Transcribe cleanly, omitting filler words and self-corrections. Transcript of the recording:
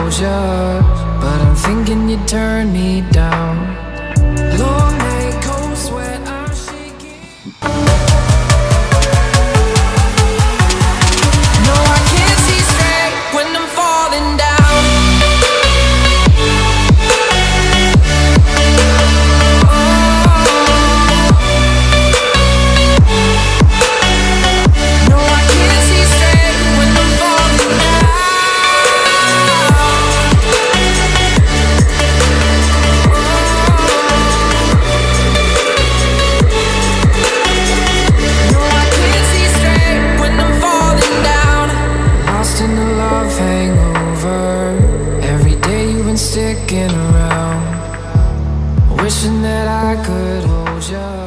hold ya, but I'm thinking you'd turn me down. Long night, cold sweat, I'm shaking. No, I can't see straight when I'm falling down. Sticking around, wishing that I could hold you.